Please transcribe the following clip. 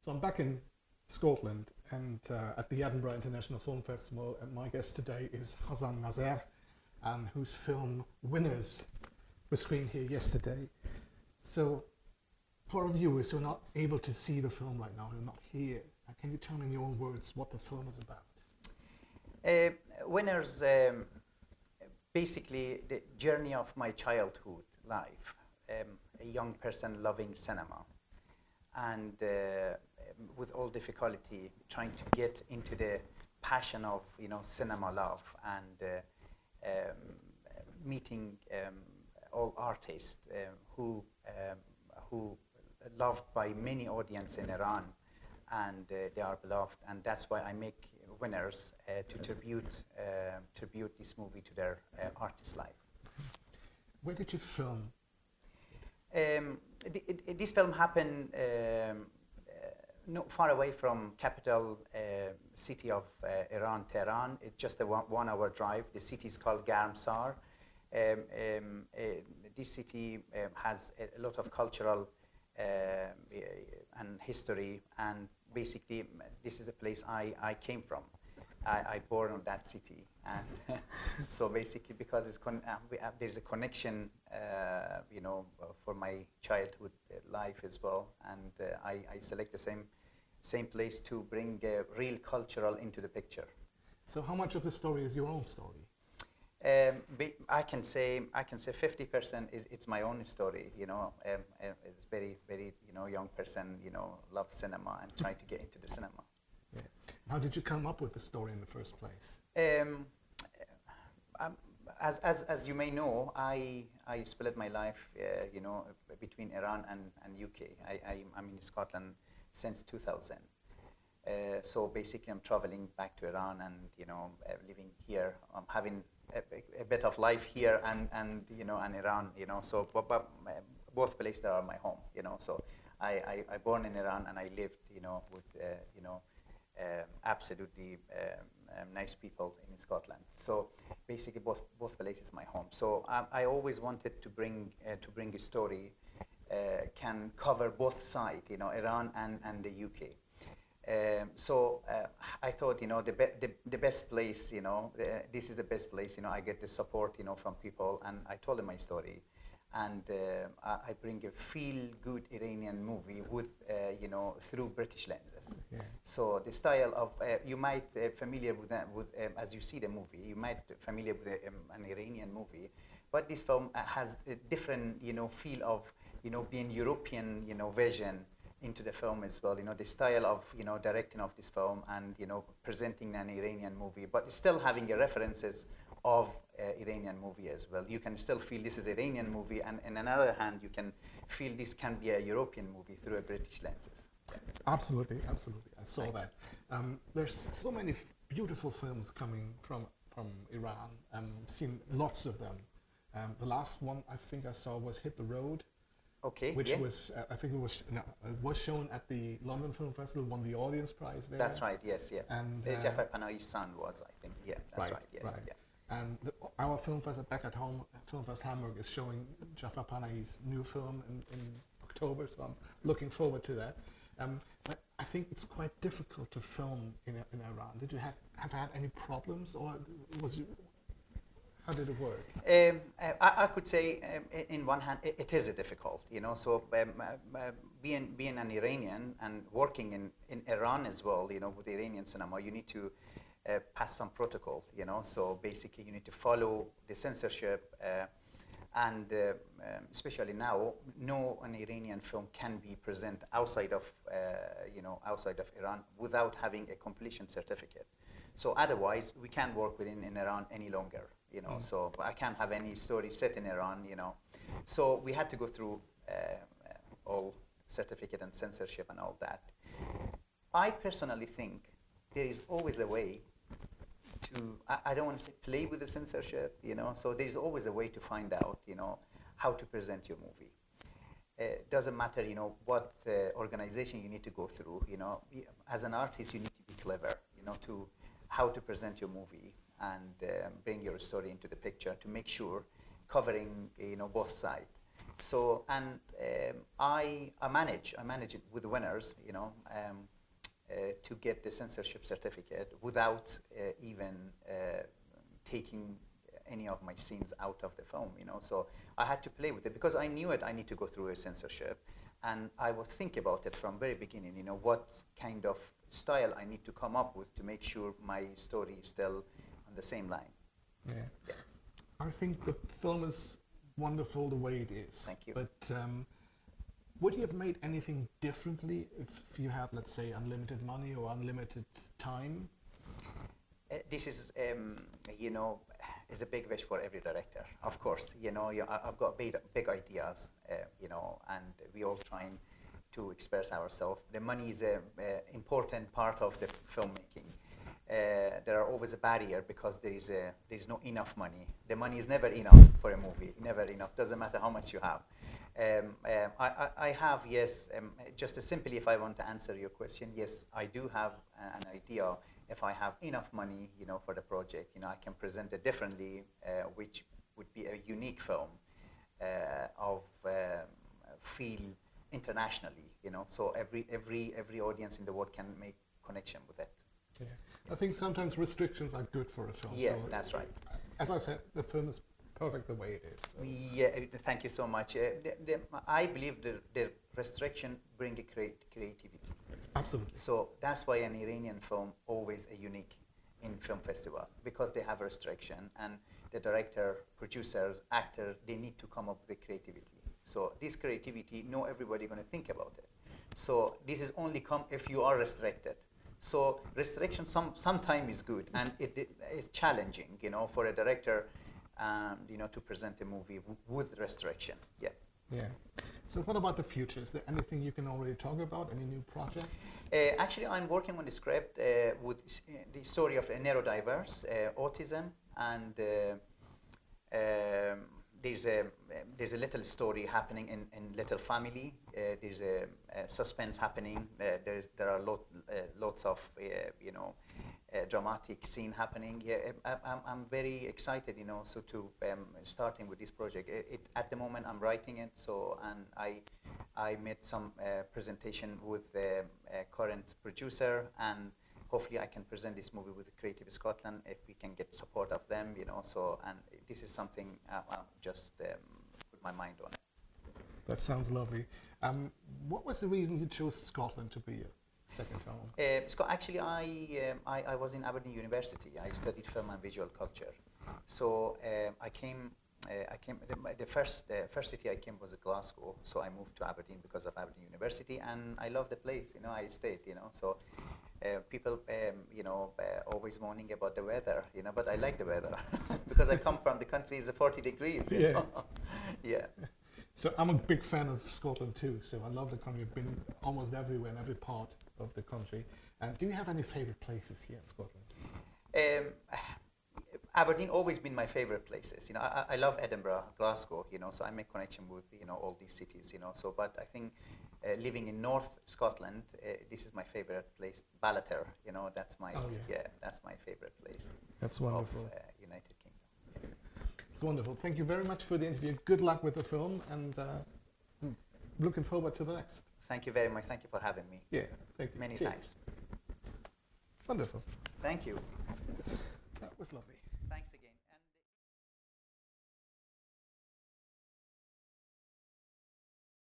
So I'm back in Scotland and at the Edinburgh International Film Festival, and my guest today is Hassan Nazer, whose film Winners was screened here yesterday. So for our viewers who are not able to see the film right now, who are not here, can you tell me in your own words what the film is about? Winners, basically the journey of my childhood life, a young person loving cinema, and with all difficulty trying to get into the passion of cinema love, and meeting all artists who loved by many audience in Iran, and they are beloved, and that's why I make Winners to tribute this movie to their artist life. Where did you film? This film happened not far away from capital city of Iran, Tehran. It's just a one-hour drive. The city is called Garmsar. This city has a lot of cultural and history, and basically this is a place I came from. I born in that city, and so basically because it's there's a connection, for my childhood life as well, and I select the same place to bring real cultural into the picture. So how much of the story is your own story? I can say 50% it's my own story. It's very young person, love cinema and trying to get into the cinema. Yeah. How did you come up with the story in the first place? As you may know, I split my life, between Iran and UK. I'm in Scotland since 2000. So basically, I'm traveling back to Iran and living here. I'm having a bit of life here and Iran. So but both places are my home. So I born in Iran and I lived with absolutely nice people in Scotland. So basically, both places my home. So I always wanted to bring a story can cover both sides, Iran and the UK. So I thought, the best place, this is the best place. I get the support, from people, and I told them my story, and I bring a feel-good Iranian movie with, through British lenses. Yeah. So the style of you might familiar with as you see the movie, you might familiar with an Iranian movie, but this film has a different, feel of, being European, vision into the film as well. The style of directing of this film, and presenting an Iranian movie, but still having a references of Iranian movie as well. You can still feel this is Iranian movie, and in another hand, you can feel this can be a European movie through a British lenses. Absolutely, absolutely. I saw Thanks. that. There's so many beautiful films coming from Iran. Seen lots of them. The last one I think I saw was Hit the Road. Okay. Which yeah. was, I think it was shown at the London Film Festival, won the audience prize there. That's right. Yes. Yeah. And Jafar Panahi's son was, I think. Yeah. That's right. Yes. Right. Yeah. And our film fest back at home, Film Fest Hamburg, is showing Jafar Panahi's new film in October, so I'm looking forward to that. But I think it's quite difficult to film in Iran. Did you have had any problems, or how did it work? I could say, in one hand, it is difficult, So being an Iranian and working in Iran as well, with Iranian cinema, you need to pass some protocol, So basically, you need to follow the censorship, and especially now, no an Iranian film can be presented outside of Iran without having a completion certificate. So otherwise, we can't work in Iran any longer. So I can't have any story set in Iran, So we had to go through all certificate and censorship and all that. I personally think there is always a way to, I don't want to say play with the censorship, So there is always a way to find out, how to present your movie. Doesn't matter, what organization you need to go through, As an artist, you need to be clever, to how to present your movie and bring your story into the picture to make sure covering both sides. So, and I manage it with the winners, to get the censorship certificate without even taking any of my scenes out of the film, So I had to play with it because I knew I need to go through a censorship, and I would think about it from very beginning, what kind of style I need to come up with to make sure my story is still on the same line. Yeah. I think the film is wonderful the way it is. Thank you. But would you have made anything differently if you had, let's say, unlimited money or unlimited time? This is, is a big wish for every director. Of course, I've got big ideas, and we all trying to express ourselves. The money is an important part of the filmmaking. There are always a barrier because there's not enough money. The money is never enough for a movie, never enough. Doesn't matter how much you have. I have, yes, just as simply if I want to answer your question, yes, I do have an idea. If I have enough money, for the project, I can present it differently, which would be a unique film of feel internationally, so every audience in the world can make connection with it. Yeah. I think sometimes restrictions are good for a film. Yeah, so that's right. As I said, the film is perfect the way it is. So. Yeah, thank you so much. I believe the restriction bring a creativity. Absolutely. So that's why an Iranian film always a unique in film festival, because they have a restriction, and the director, producers, actor, they need to come up with the creativity. So this creativity, not everybody going to think about it. So this is only come if you are restricted. So restriction sometimes is good, and it is challenging, for a director, to present a movie with restriction. Yeah. Yeah. So what about the future? Is there anything you can already talk about? Any new projects? Actually, I'm working on the script with the story of a neurodiverse, autism, and there's a little story happening in little family. There's a suspense happening. There are lots of dramatic scene happening. Yeah, I'm very excited, so to starting with this project. At the moment I'm writing it, so, and I made some presentation with the current producer, and hopefully I can present this movie with Creative Scotland if we can get support of them, so, and this is something I'll just put my mind on it. That sounds lovely. What was the reason you chose Scotland to be your second home? Actually, I was in Aberdeen University. I studied film and visual culture. So I came. The first city I came was Glasgow. So I moved to Aberdeen because of Aberdeen University, and I love the place. I stayed. So people, always moaning about the weather. But I like the weather because I come from the country is 40 degrees. Yeah. Yeah. So I'm a big fan of Scotland too. So I love the country. I've been almost everywhere in every part of the country. Do you have any favorite places here in Scotland? Aberdeen always been my favorite places. I love Edinburgh, Glasgow. So I make connection with all these cities. So, but I think living in North Scotland, this is my favorite place. Ballater. That's my that's my favorite place. That's wonderful. Of, United Kingdom. It's wonderful. Thank you very much for the interview. Good luck with the film, and looking forward to the next. Thank you very much. Thank you for having me. Yeah, thank you. Many Cheers. thanks. Wonderful. Thank you. That was lovely.